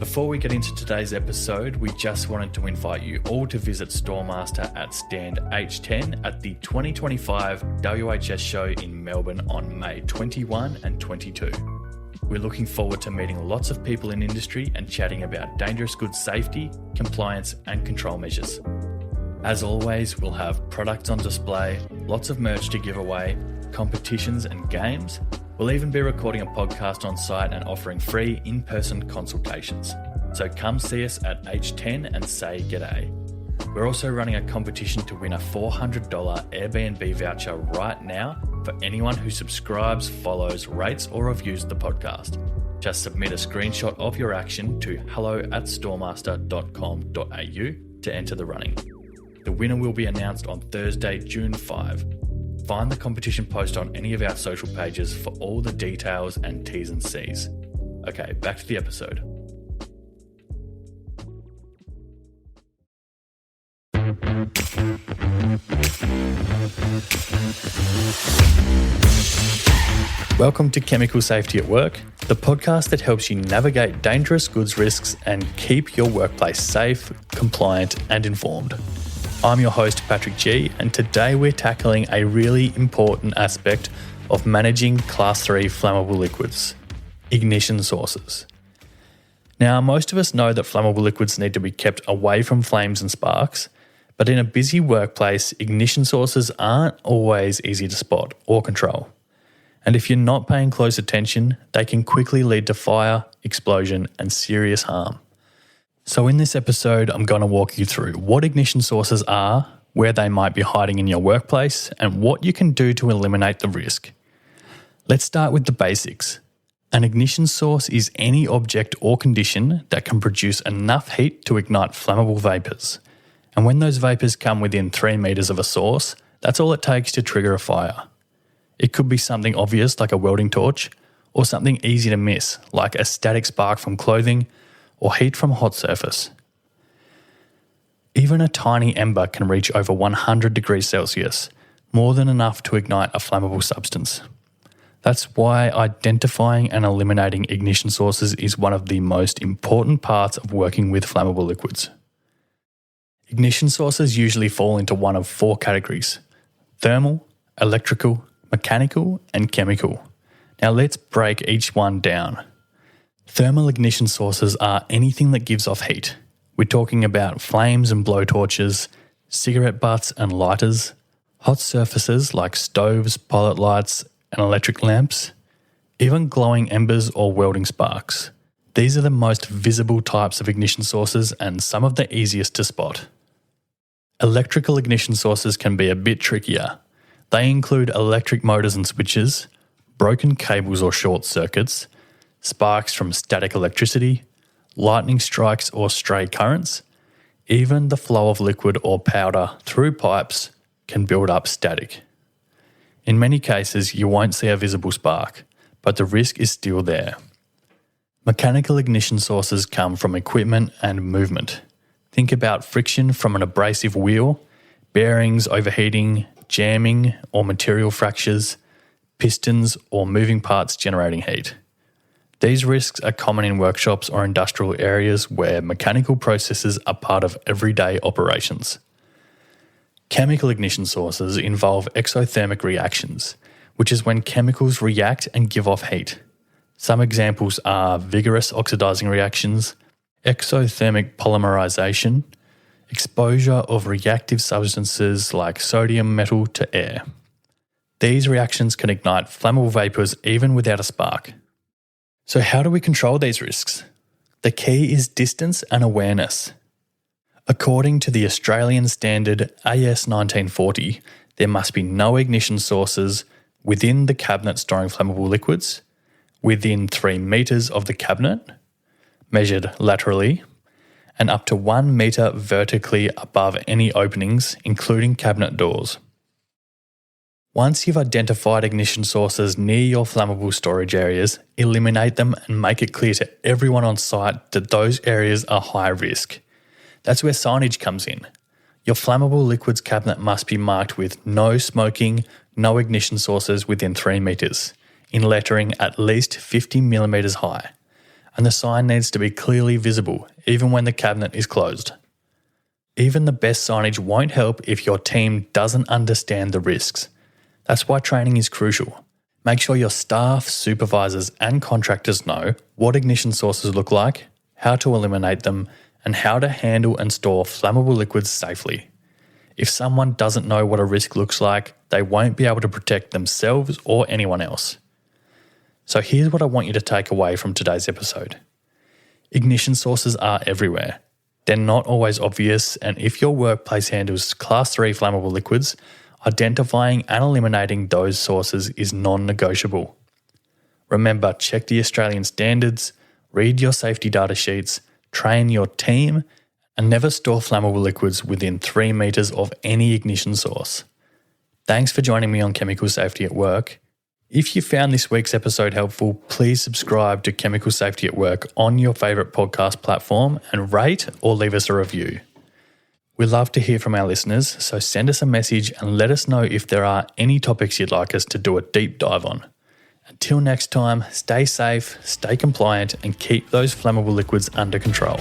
Before we get into today's episode, we just wanted to invite you all to visit Storemasta at stand H10 at the 2025 WHS Show in Melbourne on May 21 and 22. We're looking forward to meeting lots of people in industry and chatting about dangerous goods safety, compliance and control measures. As always, we'll have products on display, lots of merch to give away, competitions and games. We'll even be recording a podcast on site and offering free in-person consultations. So come see us at H10 and say g'day. We're also running a competition to win a $400 Airbnb voucher right now for anyone who subscribes, follows, rates or reviews the podcast. Just submit a screenshot of your action to hello@storemaster.com.au to enter the running. The winner will be announced on Thursday, June 5. Find the competition post on any of our social pages for all the details and T's and C's. Okay, back to the episode. Welcome to Chemical Safety at Work, the podcast that helps you navigate dangerous goods risks and keep your workplace safe, compliant and informed. I'm your host, Patrick G, and today we're tackling a really important aspect of managing Class 3 flammable liquids, ignition sources. Now, most of us know that flammable liquids need to be kept away from flames and sparks, but in a busy workplace, ignition sources aren't always easy to spot or control. And if you're not paying close attention, they can quickly lead to fire, explosion, and serious harm. So in this episode, I'm going to walk you through what ignition sources are, where they might be hiding in your workplace, and what you can do to eliminate the risk. Let's start with the basics. An ignition source is any object or condition that can produce enough heat to ignite flammable vapours. And when those vapours come within 3 metres of a source, that's all it takes to trigger a fire. It could be something obvious like a welding torch, or something easy to miss like a static spark from clothing, or heat from a hot surface. Even a tiny ember can reach over 100 degrees Celsius, more than enough to ignite a flammable substance. That's why identifying and eliminating ignition sources is one of the most important parts of working with flammable liquids. Ignition sources usually fall into one of 4 categories: thermal, electrical, mechanical, and chemical. Now let's break each one down. Thermal ignition sources are anything that gives off heat. We're talking about flames and blowtorches, cigarette butts and lighters, hot surfaces like stoves, pilot lights and electric lamps, even glowing embers or welding sparks. These are the most visible types of ignition sources and some of the easiest to spot. Electrical ignition sources can be a bit trickier. They include electric motors and switches, broken cables or short circuits, sparks from static electricity, lightning strikes or stray currents, even the flow of liquid or powder through pipes can build up static. In many cases, you won't see a visible spark, but the risk is still there. Mechanical ignition sources come from equipment and movement. Think about friction from an abrasive wheel, bearings overheating, jamming or material fractures, pistons or moving parts generating heat. These risks are common in workshops or industrial areas where mechanical processes are part of everyday operations. Chemical ignition sources involve exothermic reactions, which is when chemicals react and give off heat. Some examples are vigorous oxidizing reactions, exothermic polymerization, exposure of reactive substances like sodium metal to air. These reactions can ignite flammable vapours even without a spark. So how do we control these risks? The key is distance and awareness. According to the Australian standard AS 1940, there must be no ignition sources within the cabinet storing flammable liquids, within 3 metres of the cabinet, measured laterally, and up to 1 metre vertically above any openings, including cabinet doors. Once you've identified ignition sources near your flammable storage areas, eliminate them and make it clear to everyone on site that those areas are high risk. That's where signage comes in. Your flammable liquids cabinet must be marked with no smoking, no ignition sources within 3 metres, in lettering at least 50mm high. and the sign needs to be clearly visible, even when the cabinet is closed. Even the best signage won't help if your team doesn't understand the risks. That's why training is crucial. Make sure your staff, supervisors, and contractors know what ignition sources look like, how to eliminate them, and how to handle and store flammable liquids safely. If someone doesn't know what a risk looks like, they won't be able to protect themselves or anyone else. So here's what I want you to take away from today's episode. Ignition sources are everywhere. They're not always obvious, and if your workplace handles Class 3 flammable liquids, identifying and eliminating those sources is non-negotiable. Remember, check the Australian standards, read your safety data sheets, train your team, and never store flammable liquids within 3 metres of any ignition source. Thanks for joining me on Chemical Safety at Work. If you found this week's episode helpful, please subscribe to Chemical Safety at Work on your favourite podcast platform and rate or leave us a review. We love to hear from our listeners, so send us a message and let us know if there are any topics you'd like us to do a deep dive on. Until next time, stay safe, stay compliant, and keep those flammable liquids under control.